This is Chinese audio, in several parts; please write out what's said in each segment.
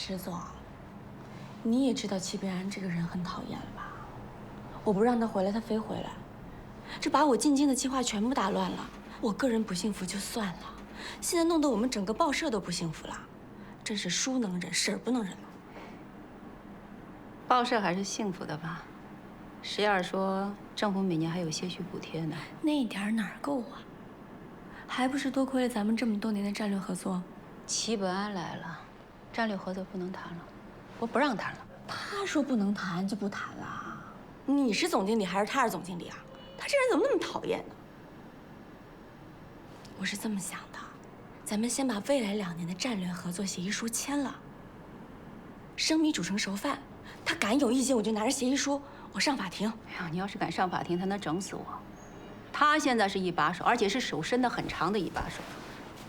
石总，你也知道戚边安这个人很讨厌了吧？我不让他回来，他非回来，这把我进京的计划全部打乱了。我个人不幸福就算了，现在弄得我们整个报社都不幸福了，真是叔能忍，婶儿不能忍了。报社还是幸福的吧？石燕说，政府每年还有些许补贴呢。那点儿哪儿够啊？还不是多亏了咱们这么多年的战略合作。戚本安来了，战略合作不能谈了，我不让谈了。他说不能谈就不谈了。你是总经理还是他是总经理啊？他这人怎么那么讨厌呢？我是这么想的，咱们先把未来2年的战略合作协议书签了。生米煮成熟饭，他敢有意见，我就拿着协议书，我上法庭。哎呀，你要是敢上法庭，他能整死我。他现在是一把手，而且是手伸得很长的一把手，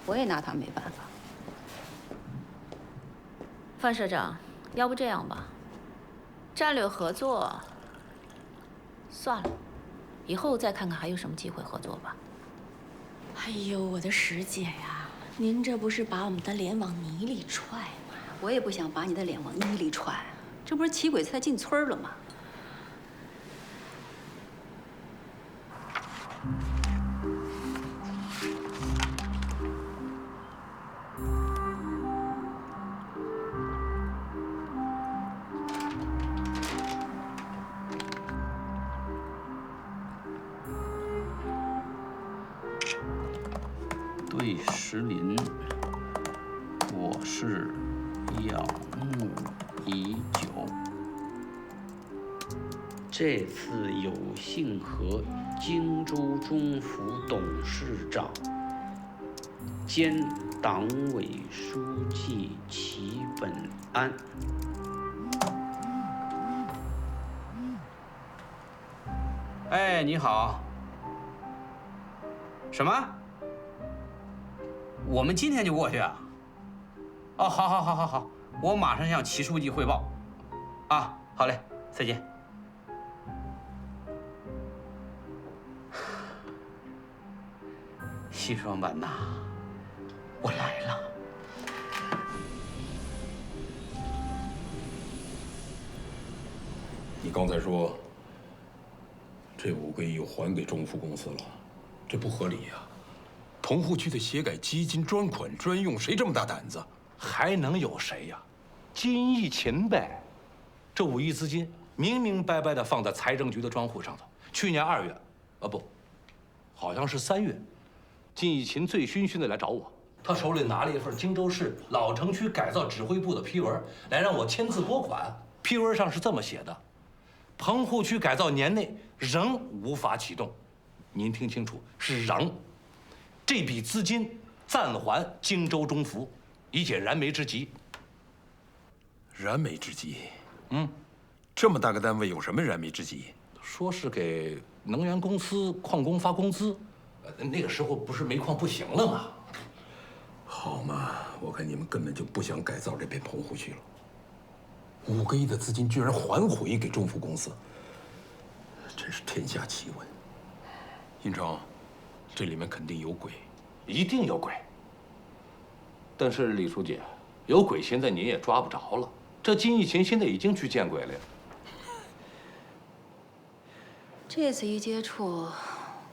我也拿他没办法。范社长，要不这样吧，战略合作算了，以后再看看还有什么机会合作吧。哎呦，我的石姐呀，您这不是把我们的脸往泥里踹吗？我也不想把你的脸往泥里踹，这不是骑鬼才进村了吗？对石林，我是仰慕已久。这次有幸和荆州中府董事长兼党委书记戚本安。哎，你好。什么？我们今天就过去啊？哦，好，我马上向齐书记汇报。啊，好嘞，再见。西双版纳，我来了。你刚才说这5个亿又还给中富公司了，这不合理呀！棚户区的协改基金专款专用，谁这么大胆子？还能有谁呀？金义勤呗。这5亿资金明明白白的放在财政局的专户上头。去年2月，不，好像是3月，金义勤醉醺醺的来找我，他手里拿了一份荆州市老城区改造指挥部的批文，来让我签字拨款。批文上是这么写的：棚户区改造年内仍无法启动。您听清楚，是仍。这笔资金暂还荆州中府，以解燃眉之急。燃眉之急？嗯，这么大个单位有什么燃眉之急？说是给能源公司矿工发工资，那个时候不是煤矿不行了吗？好嘛，我看你们根本就不想改造这片棚户区了。5个亿的资金居然还回给中富公司，真是天下奇闻。印成，这里面肯定有鬼，一定有鬼。但是李书记，有鬼现在您也抓不着了。这金义勤现在已经去见鬼了呀。这次一接触，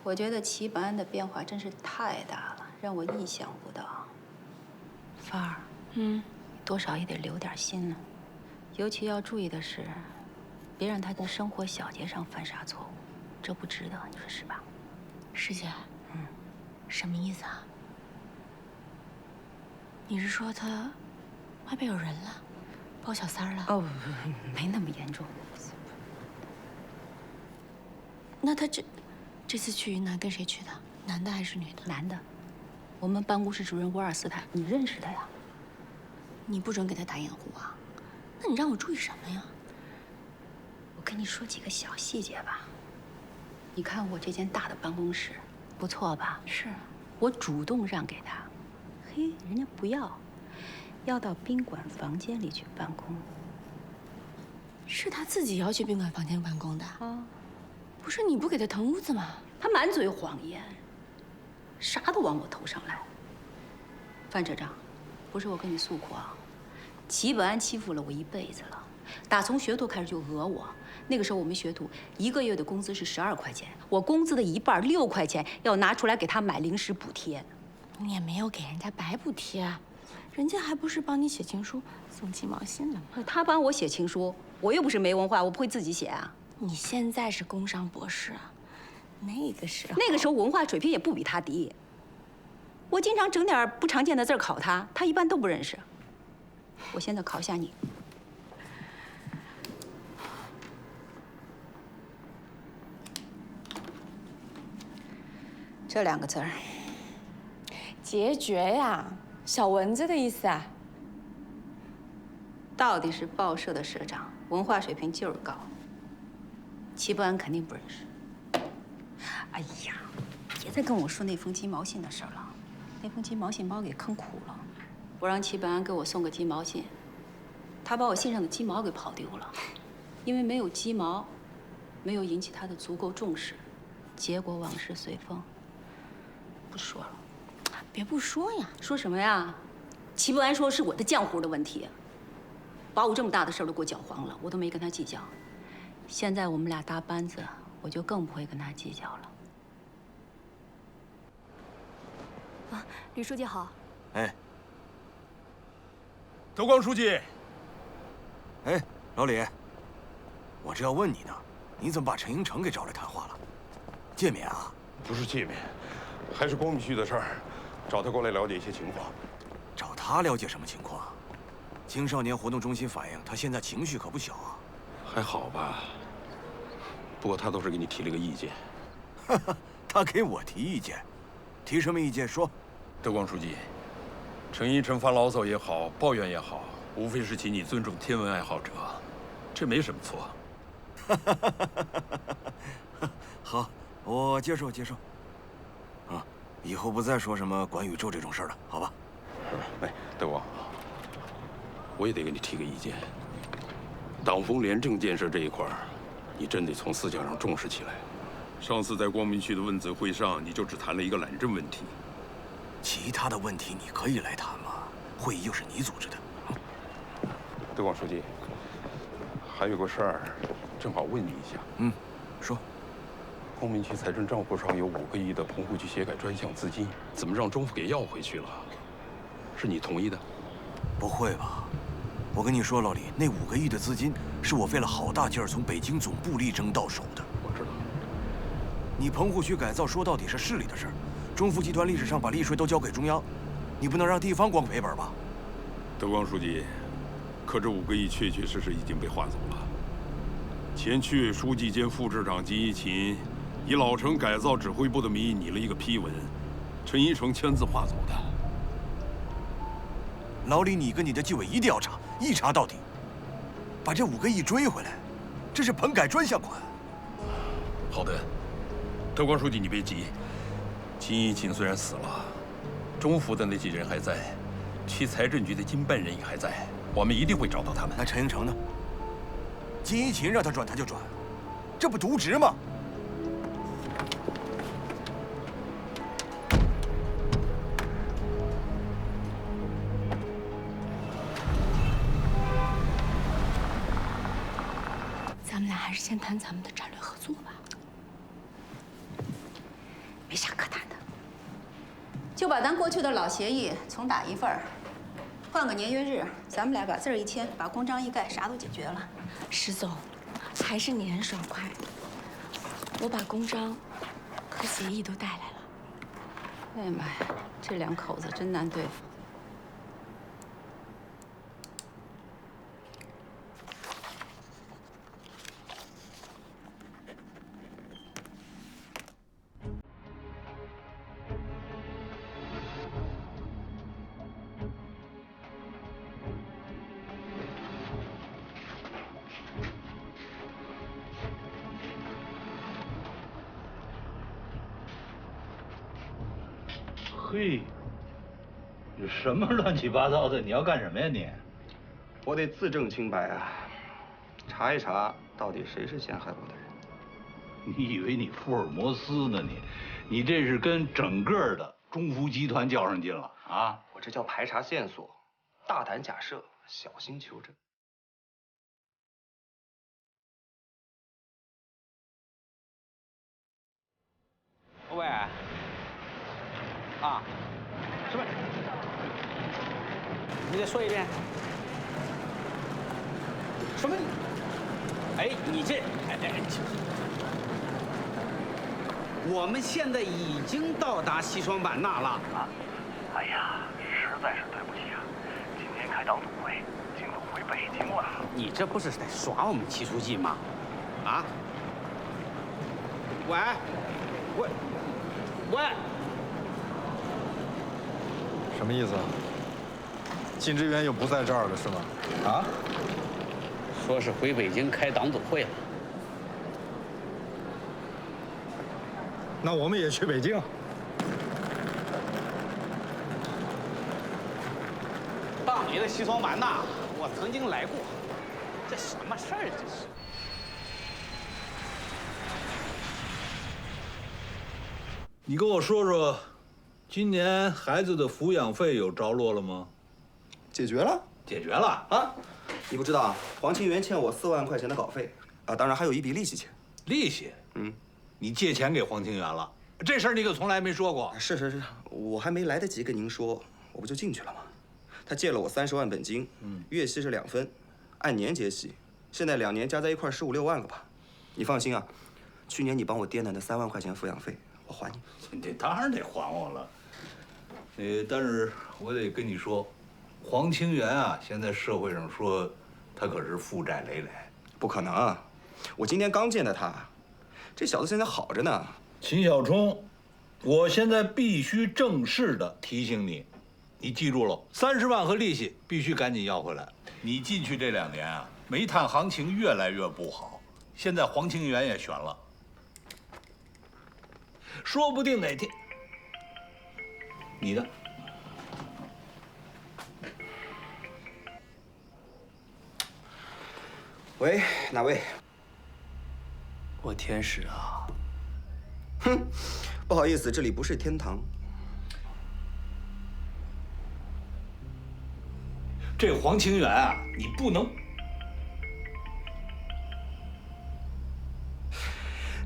我觉得齐本安的变化真是太大了，让我意想不到。范儿，多少也得留点心呢。尤其要注意的是，别让他在生活小节上犯啥错误，这不值得，你说是吧？师姐，什么意思啊？你是说他外边有人了，包小三儿了？哦，没那么严重。那他这次去云南跟谁去的？男的还是女的？男的，我们办公室主任沃尔斯坦，你认识他呀？你不准给他打掩护啊！那你让我注意什么呀？我跟你说几个小细节吧。你看我这间大的办公室，不错吧？是，我主动让给他，嘿，人家不要，要到宾馆房间里去办公。是他自己要去宾馆房间办公的啊？不是你不给他腾屋子吗？他满嘴谎言，啥都往我头上来。范社长，不是我跟你诉苦啊，齐本安欺负了我一辈子了，打从学徒开始就讹我。那个时候我们学徒1个月的工资是12块钱，我工资的一半6块钱要拿出来给他买零食补贴。你也没有给人家白补贴，人家还不是帮你写情书、送鸡毛信了吗？他帮我写情书，我又不是没文化，我不会自己写啊。你现在是工商博士啊，那个时候文化水平也不比他低。我经常整点不常见的字考他，他一般都不认识。我现在考一下你。这2个字儿，决绝呀，小蚊子的意思啊。到底是报社的社长，文化水平就是高。齐本安肯定不认识。哎呀，别再跟我说那封鸡毛信的事儿了，那封鸡毛信把我给坑苦了。我让齐本安给我送个鸡毛信，他把我信上的鸡毛给跑丢了，因为没有鸡毛，没有引起他的足够重视，结果往事随风。不说了，别不说呀。说什么呀？齐本安说是我的浆糊的问题，把我这么大的事儿都给我搅黄了，我都没跟他计较。现在我们俩搭班子，我就更不会跟他计较了。啊，吕书记好。哎，德光书记。哎，老李，我这要问你呢，你怎么把陈英成给找来谈话了？见面啊？不是见面，还是光明区的事儿，找他过来了解一些情况。找他了解什么情况？青少年活动中心反映，他现在情绪可不小啊。还好吧，不过他倒是给你提了个意见。哈哈，他给我提意见，提什么意见？说。德光书记，陈一成发牢骚也好，抱怨也好，无非是请你尊重天文爱好者，这没什么错。好，我接受。啊，以后不再说什么管宇宙这种事儿了，好吧？哎，德光，我也得给你提个意见。党风廉政建设这一块儿，你真得从思想上重视起来。上次在光明区的问责会上，你就只谈了一个懒政问题。其他的问题你可以来谈嘛，会议又是你组织的。德光书记，还有个事儿，正好问你一下。说。光明区财政账户上有5个亿的棚户区协改专项资金，怎么让中府给要回去了？是你同意的？不会吧？我跟你说，老李，那5个亿的资金是我费了好大劲儿从北京总部力争到手的。我知道。你棚户区改造说到底是市里的事儿，中福集团历史上把利税都交给中央，你不能让地方光赔本吧？德光书记，可这5个亿确确实实已经被划走了。前区委书记兼副市长金一勤以老城改造指挥部的名义拟了一个批文，陈一成签字划走的。老李，你跟你的纪委一定要查，一查到底，把这5个亿追回来。这是棚改专项款。好的，德光书记，你别急。金一勤虽然死了，中府的那几人还在，区财政局的经办人也还在，我们一定会找到他们。那陈英成呢？金一勤让他转他就转，这不渎职吗？咱们俩还是先谈咱们的战略合作吧。没啥可谈的，就把咱过去的老协议重打一份儿，换个年月日，咱们俩把字儿一签，把公章一盖，啥都解决了。石总，还是你很爽快。我把公章和协议都带来了。哎呀妈呀，这2口子真难对付。嘿，这什么乱七八糟的？你要干什么呀你？我得自证清白啊，查一查到底谁是陷害我的人。你以为你福尔摩斯呢你这是跟整个的中福集团较上劲了啊！我这叫排查线索，大胆假设，小心求证。喂，啊，什么？你再说一遍。什么？哎，你这，我们现在已经到达西双版纳了啊！哎呀，实在是对不起啊，今天开党组会，金总回北京了。你这不是在耍我们齐书记吗？啊？喂，什么意思啊？靳志远又不在这儿了是吗？啊？说是回北京开党组会了。那我们也去北京。大美的西双版纳，我曾经来过。这什么事儿？这是。你跟我说说，今年孩子的抚养费有着落了吗？解决了，解决了啊！你不知道啊，黄清源欠我4万块钱的稿费啊，当然还有一笔利息钱。利息？嗯，你借钱给黄清源了？这事儿你可从来没说过。是，我还没来得及跟您说，我不就进去了吗？他借了我30万本金，月息是2分，按年结息，现在2年加在一块15、16万了吧？你放心啊，去年你帮我爹的那3万块钱抚养费，我还你。你当然得还我了。但是我得跟你说，黄清源啊，现在社会上说他可是负债累累。不可能啊！我今天刚见的他，这小子现在好着呢。秦小冲，我现在必须正式的提醒你，你记住了，30万和利息必须赶紧要回来。你进去这2年啊，煤炭行情越来越不好，现在黄清源也悬了，说不定哪天你的。喂，哪位？我天使啊！哼，不好意思，这里不是天堂。这黄清源啊，你不能。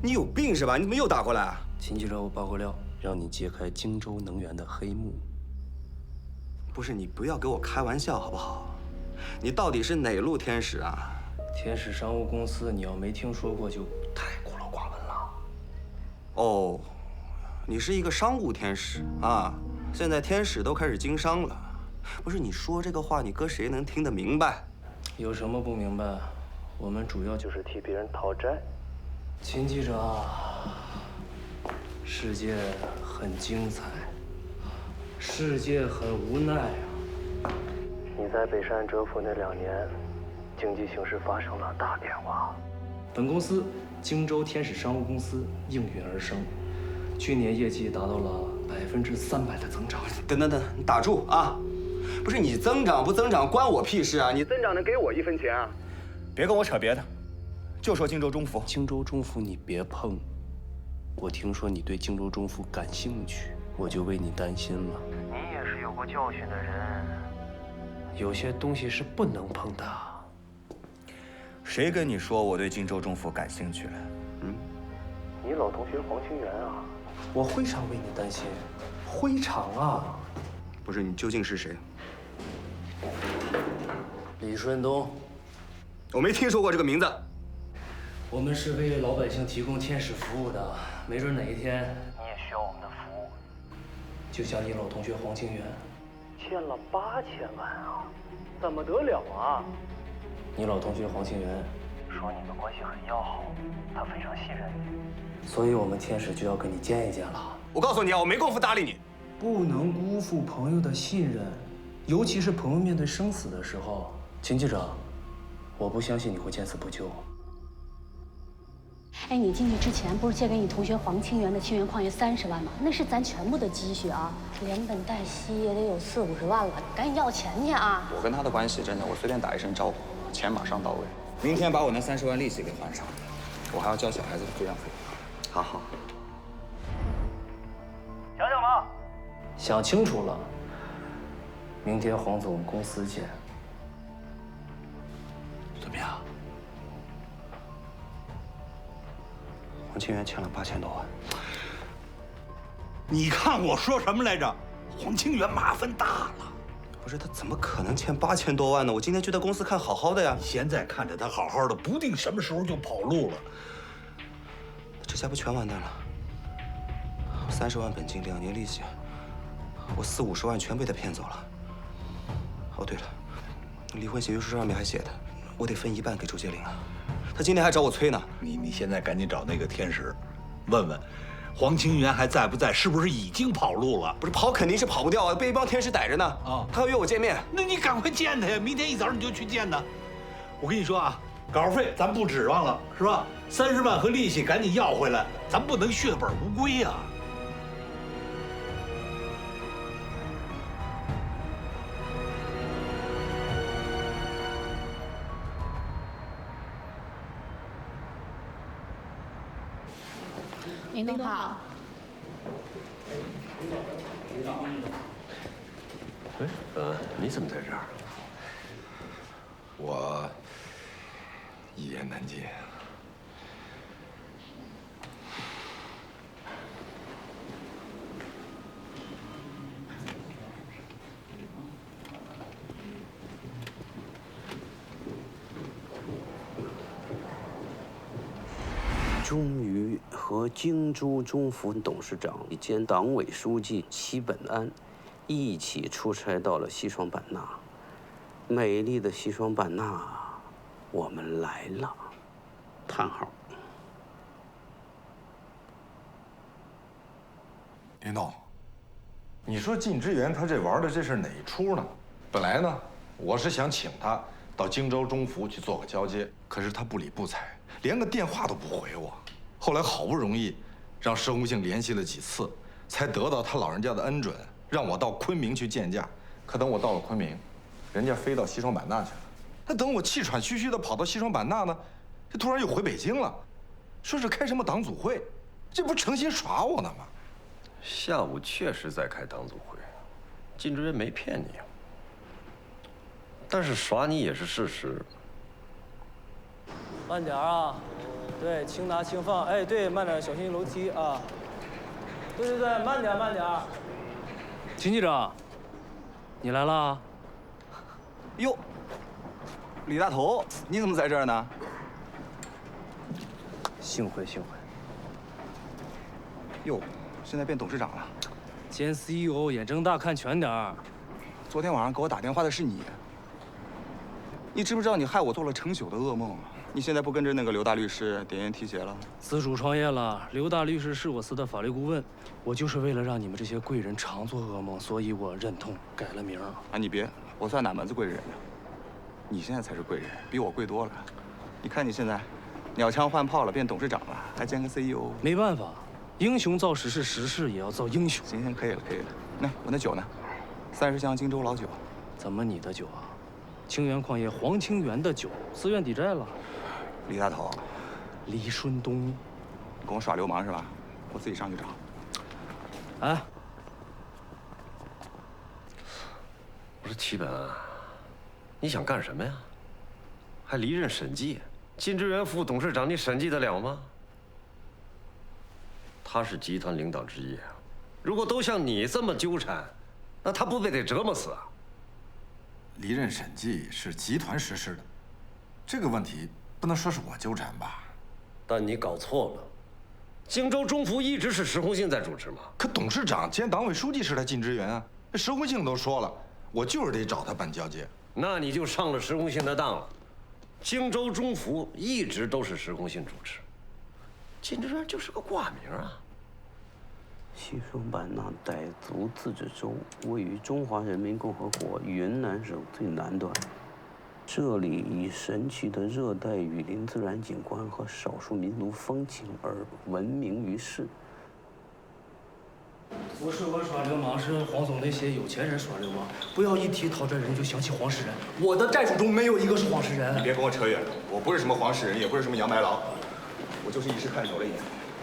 你有病是吧？你怎么又打过来啊？秦记者，我爆个料，让你揭开荆州能源的黑幕。不是，你不要给我开玩笑好不好？你到底是哪路天使啊？天使商务公司，你要没听说过就太孤陋寡闻了。哦，你是一个商务天使啊！现在天使都开始经商了。不是，你说这个话，你搁谁能听得明白？有什么不明白？我们主要就是替别人讨债。秦记者，世界很精彩，世界很无奈啊！你在北山蛰伏那2年，经济形势发生了大变化。本公司荆州天使商务公司应运而生，去年业绩达到了300%的增长。等，你打住啊！不是你增长不增长关我屁事啊！你增长能给我1分钱啊？别跟我扯别的，就说荆州中孚。荆州中孚你别碰，我听说你对荆州中孚感兴趣，我就为你担心了。你也是有过教训的人，有些东西是不能碰的。谁跟你说我对荆州中孚感兴趣了？你老同学黄清源啊，我非常为你担心，非常啊。不是，你究竟是谁？李顺东，我没听说过这个名字。我们是为老百姓提供天使服务的，没准哪一天你也需要我们的服务。就像你老同学黄清源，欠了8000万啊，怎么得了啊？你老同学黄清源说你们关系很要好，他非常信任你，所以我们天使就要跟你见一见了。我告诉你啊，我没工夫搭理你。不能辜负朋友的信任，尤其是朋友面对生死的时候。秦记者，我不相信你会见死不救。哎，你进去之前不是借给你同学黄清源的清源矿业30万吗？那是咱全部的积蓄啊，连本带息也得有40、50万了，赶紧要钱去啊！我跟他的关系真的，我随便打一声招呼，钱马上到位。明天把我那30万利息给还上，我还要交小孩子的抚养费。好。想想吧。想清楚了，明天黄总公司见。黄清源欠了8000多万。你看我说什么来着？黄清源麻烦大了。不是他怎么可能欠8000多万呢？我今天去他公司看好好的呀。现在看着他好好的，不定什么时候就跑路了。这下不全完蛋了？30万本金，2年利息，我40、50万全被他骗走了。哦，对了，离婚协议书上面还写的，我得分1半给周杰林啊。他今天还找我催呢。你现在赶紧找那个天使，问问黄清源还在不在，是不是已经跑路了？不是跑肯定是跑不掉啊，被一帮天使逮着呢。啊，他要约我见面。那你赶快见他呀！明天一早你就去见他。我跟你说啊，稿费咱不指望了，是吧？30万和利息赶紧要回来，咱不能血本无归呀。林总好。哎，你怎么在这儿？我一言难尽。终于和荆州中府董事长兼党委书记齐本安一起出差到了西双版纳。美丽的西双版纳，我们来了。叹号。林总，你说靳之源他这玩的这是哪一出呢？本来呢，我是想请他到荆州中府去做个交接，可是他不理不睬，连个电话都不回我。后来好不容易让石红杏联系了几次，才得到他老人家的恩准，让我到昆明去见驾。可等我到了昆明，人家飞到西双版纳去了。那等我气喘吁吁的跑到西双版纳呢，这突然又回北京了，说是开什么党组会，这不诚心耍我呢吗？下午确实在开党组会，靳之源没骗你，但是耍你也是事实。慢点啊，对，轻拿轻放，哎，对，慢点，小心楼梯啊。对对对，慢点慢点。秦记者，你来了。哟，李大头，你怎么在这儿呢？幸会幸会。哟，现在变董事长了。兼 CEO， 眼睁大看全点儿。昨天晚上给我打电话的是你。你知不知道你害我做了成宿的噩梦？你现在不跟着那个刘大律师点烟提鞋了？自主创业了，刘大律师是我司的法律顾问。我就是为了让你们这些贵人常做噩梦，所以我认同改了名。啊，你别，我算哪门子贵人呢？你现在才是贵人，比我贵多了。你看你现在，鸟枪换炮了，变董事长了，还兼个 CEO。没办法，英雄造时势，时势也要造英雄。行行，可以了可以了。那我那酒呢？30箱荆州老酒。怎么你的酒啊？清源矿业黄清源的酒，自愿抵债了。李大头，李顺东，跟我耍流氓是吧？我自己上去找。哎，我说齐本安，你想干什么呀？还离任审计？靳之源副董事长，你审计得了吗？他是集团领导之一啊，如果都像你这么纠缠，那他不被得折磨死啊？离任审计是集团实施的，这个问题不能说是我纠缠吧？但你搞错了，荆州中府一直是石红杏在主持嘛。可董事长兼党委书记是他靳之源啊，石红杏都说了，我就是得找他办交接。那你就上了石红杏的当了。荆州中府一直都是石红杏主持，靳之源就是个挂名啊。西双版纳傣族自治州位于中华人民共和国云南省最南端，这里以神奇的热带雨林自然景观和少数民族风情而闻名于世。不是我耍流氓，是黄总那些有钱人耍流氓。不要一提讨债人就想起黄世仁，我的债主中没有一个是黄世仁。你别跟我扯远了，我不是什么黄世仁，也不是什么杨白劳，我就是一时看走了眼。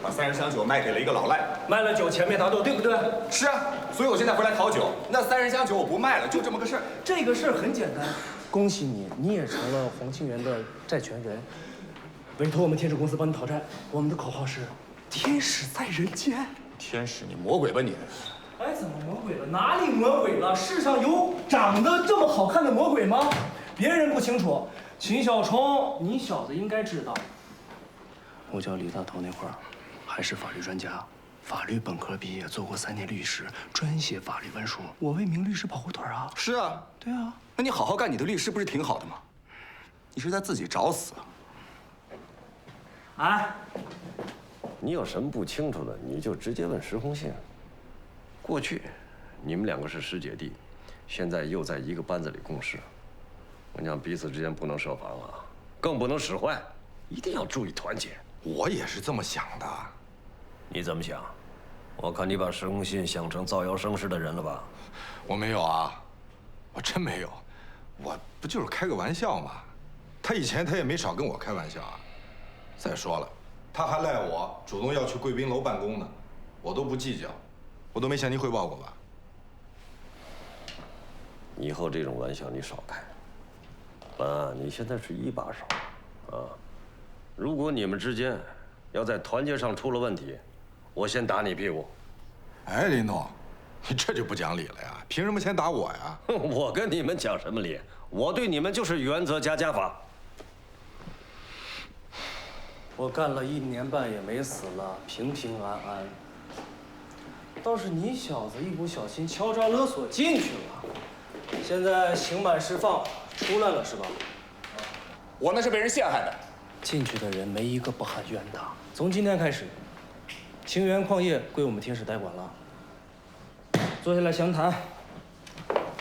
把30箱酒卖给了一个老赖，卖了酒钱没拿到，对不对？是啊，所以我现在回来讨酒。那30箱酒我不卖了，就这么个事儿。这个事儿很简单，恭喜你，你也成了黄清源的债权人。委托我们天使公司帮你讨债，我们的口号是天使在人间。天使，你魔鬼吧你？哎，怎么魔鬼了？哪里魔鬼了？世上有长得这么好看的魔鬼吗？别人不清楚，秦小虫，你小子应该知道。我叫李大头那会儿，还是法律专家，法律本科毕业，做过3年律师，专写法律文书。我为名律师跑后腿啊！是啊，对啊，那你好好干你的律师不是挺好的吗？你是在自己找死。哎，你有什么不清楚的，你就直接问石红杏。过去，你们2个是师姐弟，现在又在一个班子里共事。我讲彼此之间不能设防啊，更不能使坏，一定要注意团结。我也是这么想的。你怎么想？我看你把石红杏想成造谣生事的人了吧？我没有啊，我真没有，我不就是开个玩笑吗？他以前他也没少跟我开玩笑啊。再说了，他还赖我主动要去贵宾楼办公呢，我都不计较，我都没向您汇报过吧？以后这种玩笑你少开。本案你现在是1把手，啊，如果你们之间要在团结上出了问题，我先打你屁股。哎，林总，你这就不讲理了呀？凭什么先打我呀？我跟你们讲什么理？我对你们就是原则加加法。我干了1年半也没死了，平平安安。倒是你小子一不小心敲诈勒索进去了，现在刑满释放出来了是吧？我那是被人陷害的。进去的人没一个不喊冤的。从今天开始，清源矿业归我们天使代管了。坐下来详谈，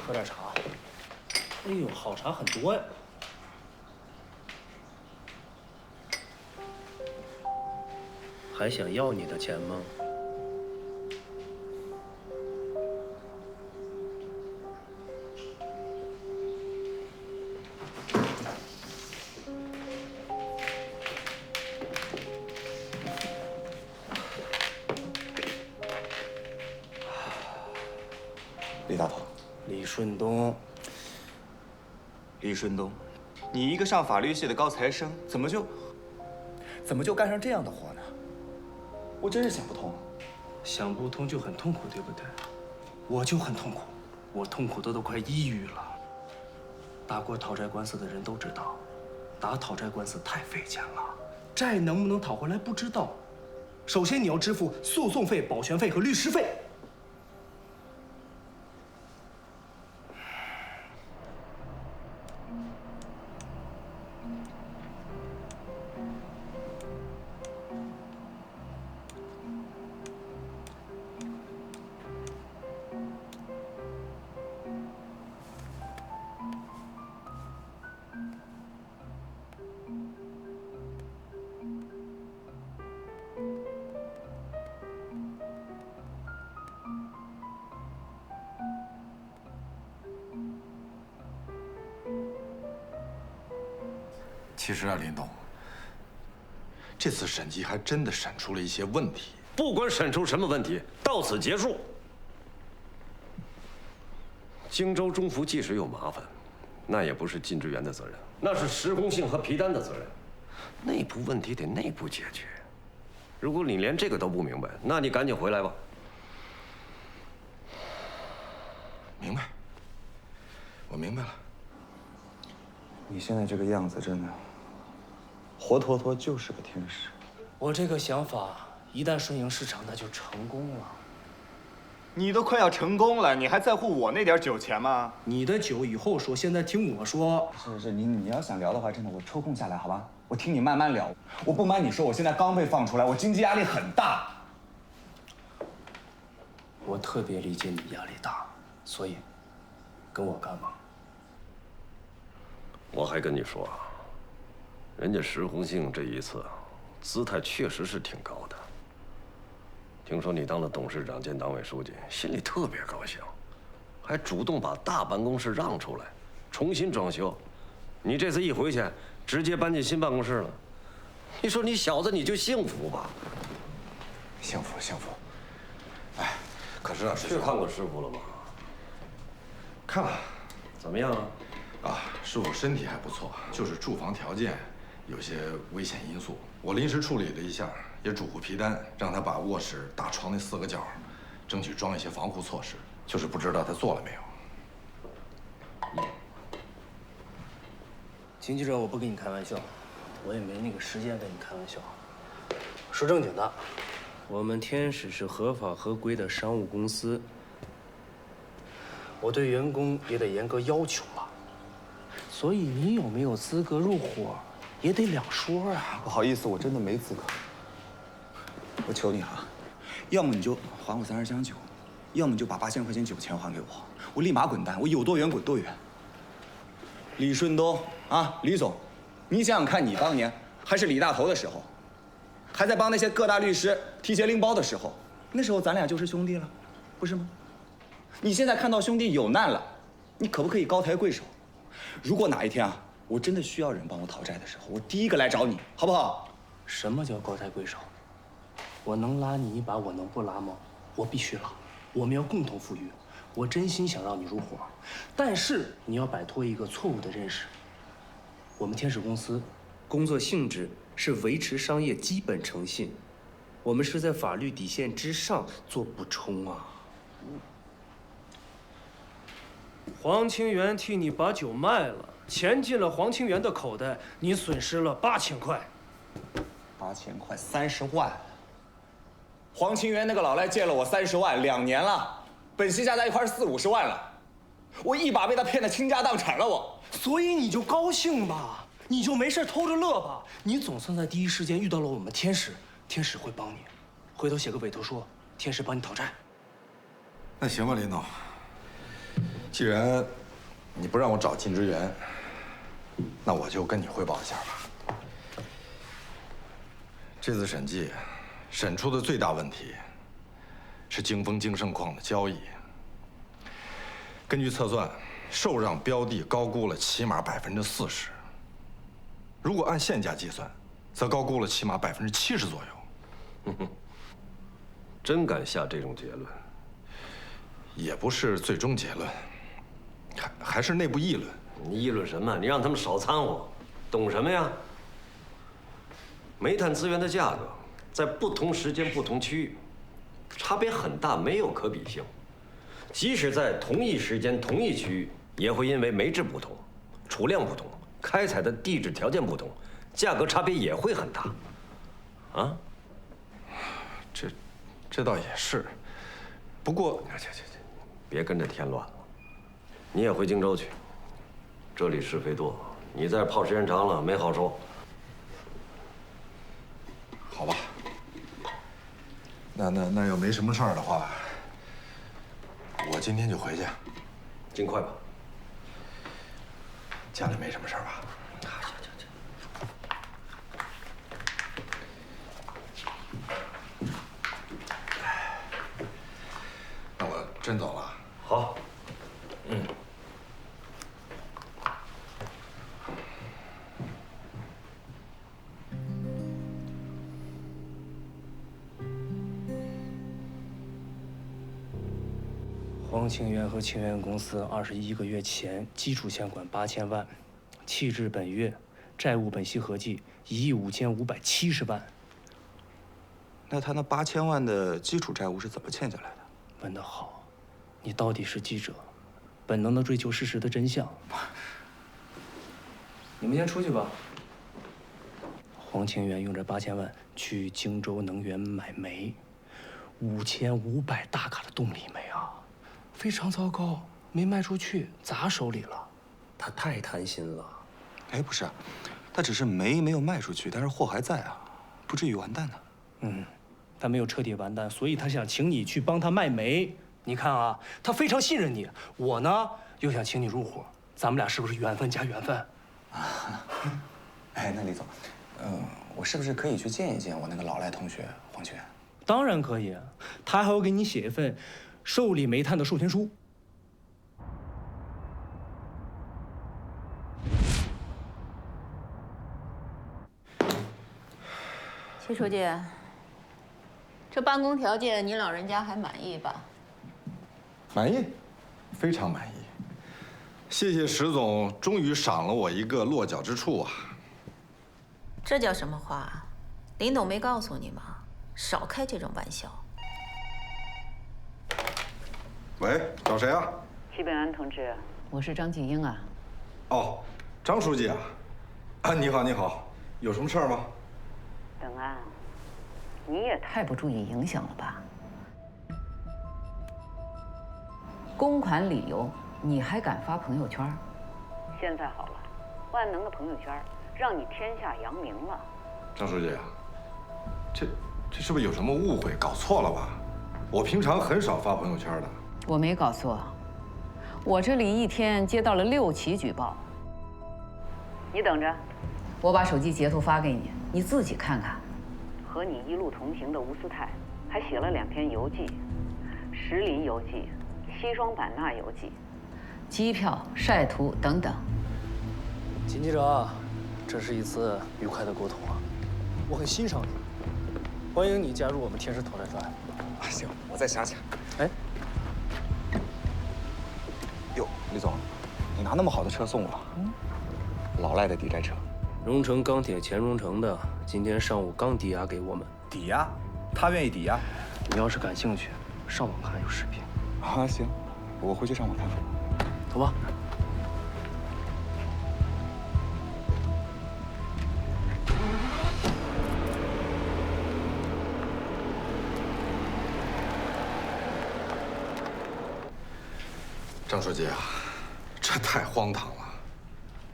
喝点茶。哎呦，好茶很多呀。还想要你的钱吗？李大头，李顺东，李顺东，你一个上法律系的高材生，怎么就干上这样的活呢？我真是想不通。想不通就很痛苦，对不对？我就很痛苦，我痛苦的都快抑郁了。打过讨债官司的人都知道，打讨债官司太费钱了，债能不能讨回来不知道。首先你要支付诉讼费、保全费和律师费。其实啊，林董，这次审计还真的审出了一些问题。不管审出什么问题，到此结束。荆州中福即使有麻烦，那也不是靳志源的责任，那是石红杏和皮丹的责任。内部问题得内部解决。如果你连这个都不明白，那你赶紧回来吧。明白，我明白了。你现在这个样子，真的活脱脱就是个天使。我这个想法一旦顺应市场，那就成功了。你都快要成功了，你还在乎我那点酒钱吗？你的酒以后说，现在听我说。是，你要想聊的话，真的我抽空下来，好吧？我听你慢慢聊。我不瞒你说，我现在刚被放出来，我经济压力很大。我特别理解你压力大，所以跟我干嘛？我还跟你说啊，人家石红杏这一次姿态确实是挺高的。听说你当了董事长兼党委书记，心里特别高兴，还主动把大办公室让出来，重新装修。你这次一回去，直接搬进新办公室了。你说你小子你就幸福吧？幸福，幸福。哎，可是啊，去看过师傅了吗？看了。怎么样啊？啊，师傅身体还不错，就是住房条件有些危险因素，我临时处理了一下，也嘱咐皮丹，让他把卧室大床那4个角，争取装一些防护措施。就是不知道他做了没有。秦记者，我不跟你开玩笑，我也没那个时间跟你开玩笑。说正经的，我们天使是合法合规的商务公司，我对员工也得严格要求了。所以你有没有资格入伙，也得两说啊。不好意思，我真的没资格。我求你了，要么你就还我30箱酒，要么你就把8000块钱酒钱还给我，我立马滚蛋，我有多远滚多远。李顺东啊，李总，你想想看，你当年还是李大头的时候，还在帮那些各大律师提携拎包的时候，那时候咱俩就是兄弟了，不是吗？你现在看到兄弟有难了，你可不可以高抬贵手？如果哪一天啊，我真的需要人帮我讨债的时候，我第一个来找你，好不好？什么叫高抬贵手？我能拉你一把，我能不拉吗？我必须拉。我们要共同富裕。我真心想让你入伙，但是你要摆脱一个错误的认识。我们天使公司工作性质是维持商业基本诚信，我们是在法律底线之上做补充啊。黄清源替你把酒卖了，钱进了黄清源的口袋，你损失了8000块。8000块，30万。黄清源那个老赖借了我30万，2年了，本息加在一块40-50万了，我一把被他骗得倾家荡产了我。所以你就高兴吧，你就没事偷着乐吧。你总算在第一时间遇到了我们天使，天使会帮你。回头写个委托书，天使帮你讨债。那行吧，林总。既然你不让我找靳之源，那我就跟你汇报一下吧。这次审计审出的最大问题是京丰京盛矿的交易。根据测算，受让标的高估了起码40%，如果按现价计算，则高估了起码70%左右。真敢下这种结论？也不是最终结论，还是内部议论。你议论什么？你让他们少掺和，懂什么呀？煤炭资源的价格在不同时间、不同区域，差别很大，没有可比性。即使在同一时间、同一区域，也会因为煤质不同、储量不同、开采的地质条件不同，价格差别也会很大。啊？这倒也是。不过，别跟着添乱了。你也回荆州去，这里是非多，你在这泡时间长了没好受。好吧。那要没什么事儿的话，我今天就回去。尽快吧。家里没什么事儿吧？那我真走了。好。黄清源和清源公司21个月前基础欠款8000万，弃至本月，债务本息合计155,570万。那他那8000万的基础债务是怎么欠下来的？问得好，你到底是记者，本能的追求事实的真相。你们先出去吧。黄清源用这8000万去荆州能源买煤，5500大卡的动力煤啊，非常糟糕，没卖出去，砸手里了。他太贪心了。哎，不是，他只是煤没有卖出去，但是货还在啊，不至于完蛋呢。他没有彻底完蛋，所以他想请你去帮他卖煤。你看啊，他非常信任你，我呢又想请你入伙，咱们俩是不是缘分加缘分？哎，那李总，我是不是可以去见一见我那个老赖同学黄清源？当然可以，他还要给你写一份受理煤炭的授权书。齐书记，这办公条件你老人家还满意吧？满意，非常满意。谢谢石总，终于赏了我一个落脚之处啊！这叫什么话？林董没告诉你吗？少开这种玩笑。喂，找谁啊？齐本安同志，我是张锦英啊。哦，张书记啊。啊，你好，你好，有什么事儿吗？本安，你也太不注意影响了吧？公款理由，你还敢发朋友圈？现在好了，万能的朋友圈让你天下扬名了。张书记啊，这是不是有什么误会，搞错了吧？我平常很少发朋友圈的。我没搞错，我这里一天接到了6起举报。你等着，我把手机截图发给你，你自己看看。和你一路同行的吴思泰还写了2篇游记，石林游记、西双版纳游记，机票、晒图等等。秦记者，这是一次愉快的沟通啊，我很欣赏你，欢迎你加入我们天使讨债专案。行，我再想想。哎，哟，李总，你拿那么好的车送我，老赖的抵债车。荣成钢铁前荣成的，今天上午刚抵押给我们。抵押？他愿意抵押？你要是感兴趣，上网看有视频。啊，行，我回去上网看看。走吧。张书记啊，这太荒唐了。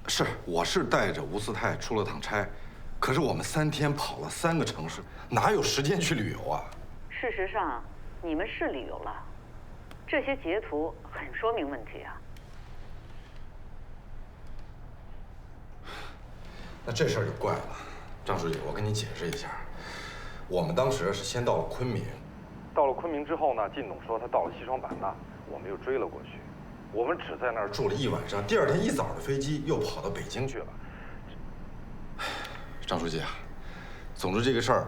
是，我是带着吴思泰出了趟差，可是我们3天跑了3个城市，哪有时间去旅游啊？事实上，你们是旅游了，这些截图很说明问题啊。那这事儿就怪了，张书记，我跟你解释一下，我们当时是先到了昆明，到了昆明之后呢，靳总说他到了西双版纳，我们又追了过去。我们只在那儿住了1晚上，第2天一早的飞机又跑到北京去了。张书记啊，总之这个事儿，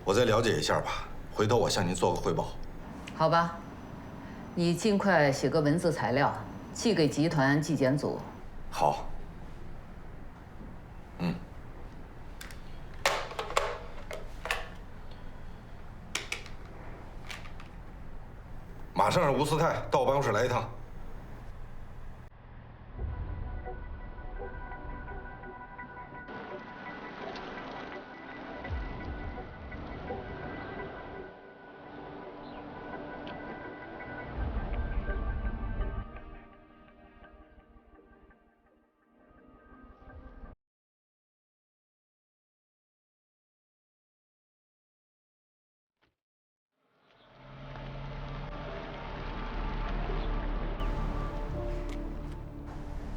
我再了解一下吧，回头我向您做个汇报。好吧，你尽快写个文字材料，寄给集团纪检组。好。马上让吴思泰到我办公室来一趟。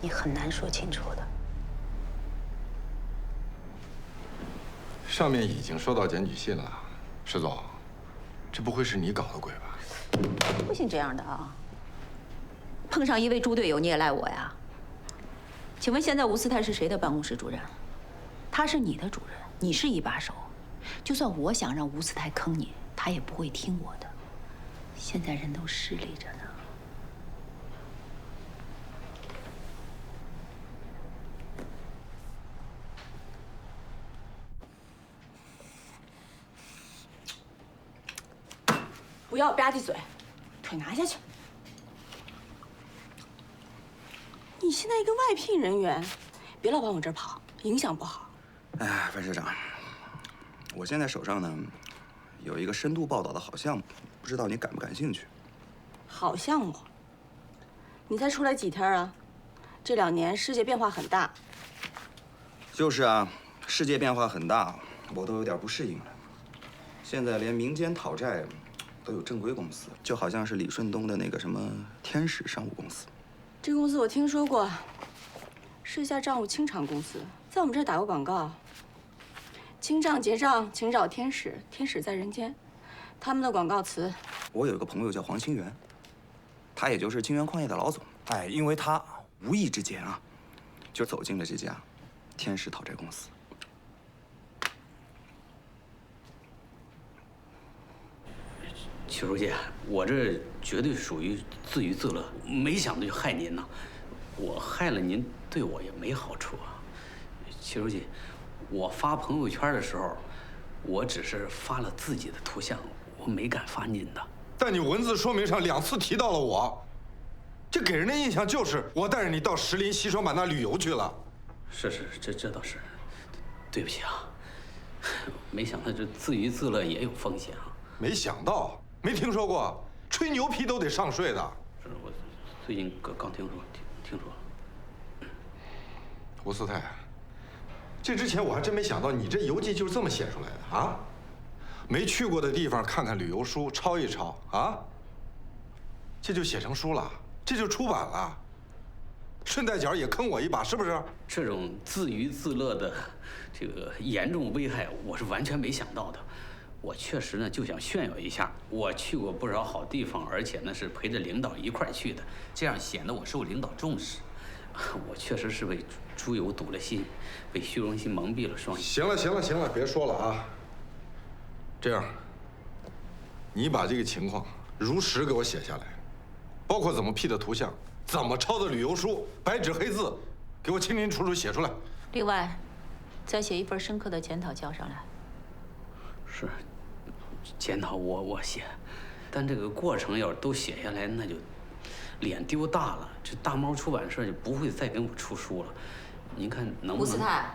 你很难说清楚的。上面已经收到检举信了，石总，这不会是你搞的鬼吧？不信这样的啊！碰上一位猪队友你也赖我呀？请问现在吴思泰是谁的办公室主任？他是你的主任，你是一把手。就算我想让吴思泰坑你，他也不会听我的。现在人都势利着呢。不要吧唧嘴，腿拿下去。你现在一个外聘人员，别老往我这儿跑，影响不好。哎，范社长，我现在手上呢有一个深度报道的好项目，不知道你感不感兴趣？好项目？你才出来几天啊？这2年世界变化很大。就是啊，世界变化很大，我都有点不适应了。现在连民间讨债都有正规公司，就好像是李顺东的那个什么天使商务公司。这公司我听说过，是一家账务清偿公司，在我们这儿打过广告。清账结账，请找天使，天使在人间。他们的广告词。我有一个朋友叫黄清源，他也就是清源矿业的老总。哎，因为他无意之间啊，就走进了这家天使讨债公司。曲书记，我这绝对属于自娱自乐，没想着就害您呐。我害了您，对我也没好处啊。曲书记，我发朋友圈的时候，我只是发了自己的图像，我没敢发您的。但你文字说明上2次提到了我，这给人的印象就是我带着你到石林西双版纳旅游去了。是，这倒是，对不起啊，没想到这自娱自乐也有风险啊。没想到，没听说过，吹牛皮都得上税的。是我最近刚听说了。吴四太，这之前我还真没想到你这游记就是这么写出来的啊！没去过的地方看看旅游书，抄一抄啊，这就写成书了，这就出版了，顺带脚也坑我一把，是不是？这种自娱自乐的这个严重危害，我是完全没想到的。我确实呢就想炫耀一下，我去过不少好地方，而且呢是陪着领导一块儿去的，这样显得我受领导重视。我确实是为猪油堵了心，被虚荣心蒙蔽了双眼。行了，别说了啊。这样，你把这个情况如实给我写下来，包括怎么 P 的图像，怎么抄的旅游书，白纸黑字，给我清清楚楚写出来。另外，再写一份深刻的检讨交上来。是，检讨我写，但这个过程要是都写下来，那就脸丢大了。这大猫出版社就不会再给我出书了。您看能不能？吴四太，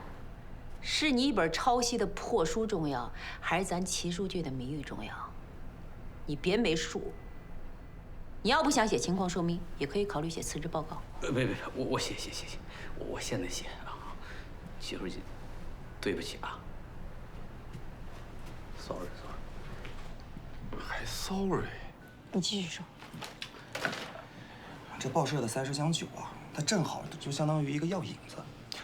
是你一本抄袭的破书重要，还是咱齐书记的名誉重要？你别没数。你要不想写情况说明，也可以考虑写辞职报告。别，我写，我现在写啊，齐书记，对不起啊。sorry， 还 sorry？ 你继续说。这报社的30箱酒啊，它正好就相当于一个药引子，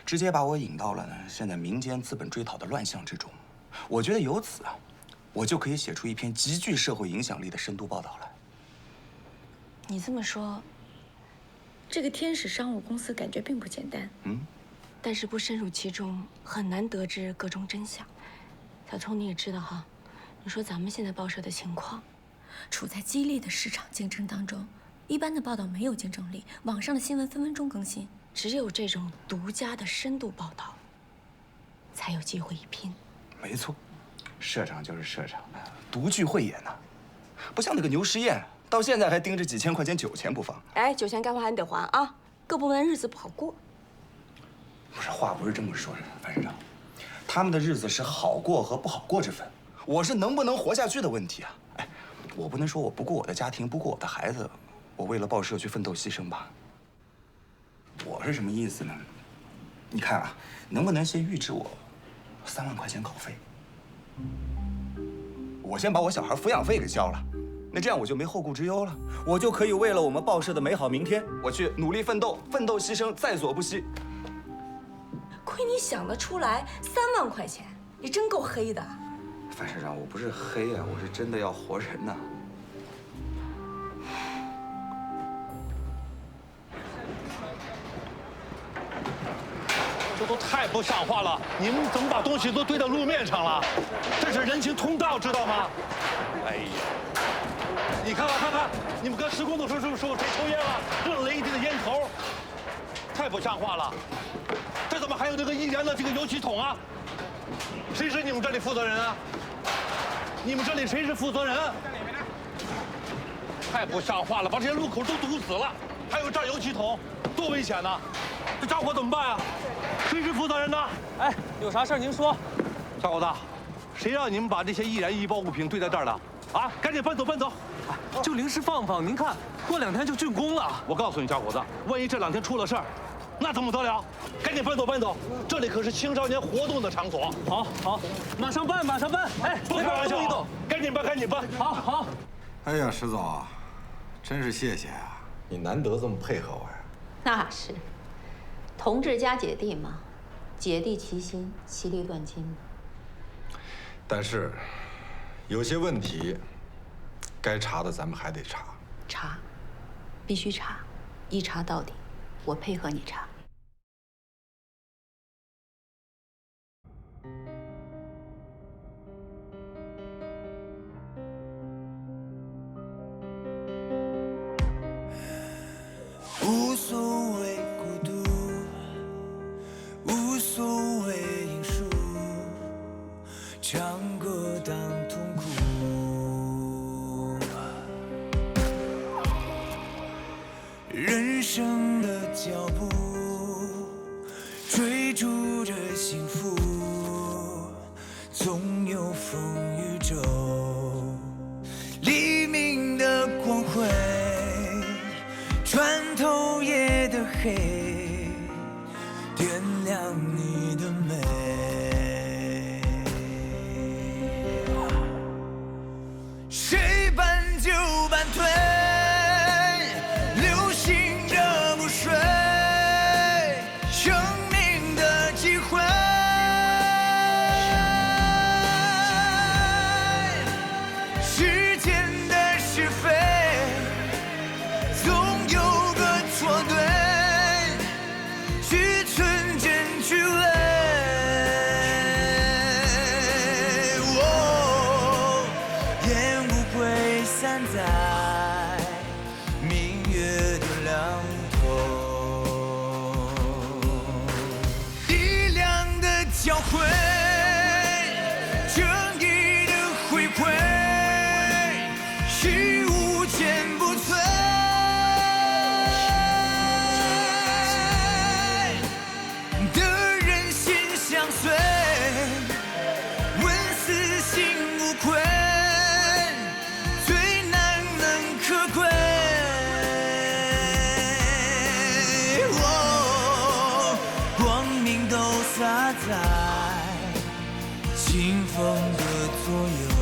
直接把我引到了现在民间资本追讨的乱象之中。我觉得由此啊，我就可以写出一篇极具社会影响力的深度报道来。你这么说，这个天使商务公司感觉并不简单。但是不深入其中，很难得知各种真相。小聪，你也知道哈，你说咱们现在报社的情况，处在激烈的市场竞争当中，一般的报道没有竞争力，网上的新闻分分钟更新，只有这种独家的深度报道，才有机会一拼。没错，社长就是社长，独具慧眼呐，不像那个牛师燕，到现在还盯着几千块钱酒钱不放。哎，酒钱该还你得还啊，各部门日子不好过。不是，话不是这么说的，樊社长，他们的日子是好过和不好过之分，我是能不能活下去的问题啊。哎，我不能说我不顾我的家庭，不顾我的孩子，我为了报社去奋斗牺牲吧。我是什么意思呢？你看啊，能不能先预支我3万块钱稿费？我先把我小孩抚养费给交了，那这样我就没后顾之忧了，我就可以为了我们报社的美好明天，我去努力奋斗，奋斗牺牲在所不惜。亏你想得出来，3万块钱，你真够黑的。樊社长，我不是黑啊，我是真的要活人呐。这都太不像话了！你们怎么把东西都堆到路面上了？这是人行通道，知道吗？哎呀，你看看，你们跟施工的时候谁抽烟了？扔了一地的烟头，太不像话了！这怎么还有这个易燃的这个油漆桶啊？谁是你们这里负责人啊？你们这里谁是负责人？太不像话了，把这些路口都堵死了，还有这儿油漆桶，多危险呐！这着火怎么办呀？谁是负责人呢？哎，有啥事您说。小伙子，谁让你们把这些易燃易爆物品堆在这儿的？啊，赶紧搬走！就临时放放，您看，过2天就竣工了。我告诉你，小伙子，万一这2天出了事儿，那怎么得了？赶紧搬走！这里可是青少年活动的场所。好，马上搬。哎，不开玩笑，赶紧搬！好。哎呀，石总啊，真是谢谢啊，你难得这么配合我呀。那是，同志加姐弟嘛，姐弟齐心，其利断金嘛。但是，有些问题，该查的咱们还得查。查，必须查，一查到底。我配合你查。无所谓孤独，无所谓因素，强过人生的脚步，追逐着幸福，总有风雨骤。黎明的光辉，穿透夜的黑，点亮你的美。谁搬就搬退，流星的不睡，生命的机会。世间的是非，总有个错对，去纯真去伪。烟雾会散在明月的两头，力量的交汇，正义的回馈，是无坚不摧。的人心相随，问死心无愧。洒在清风的左右。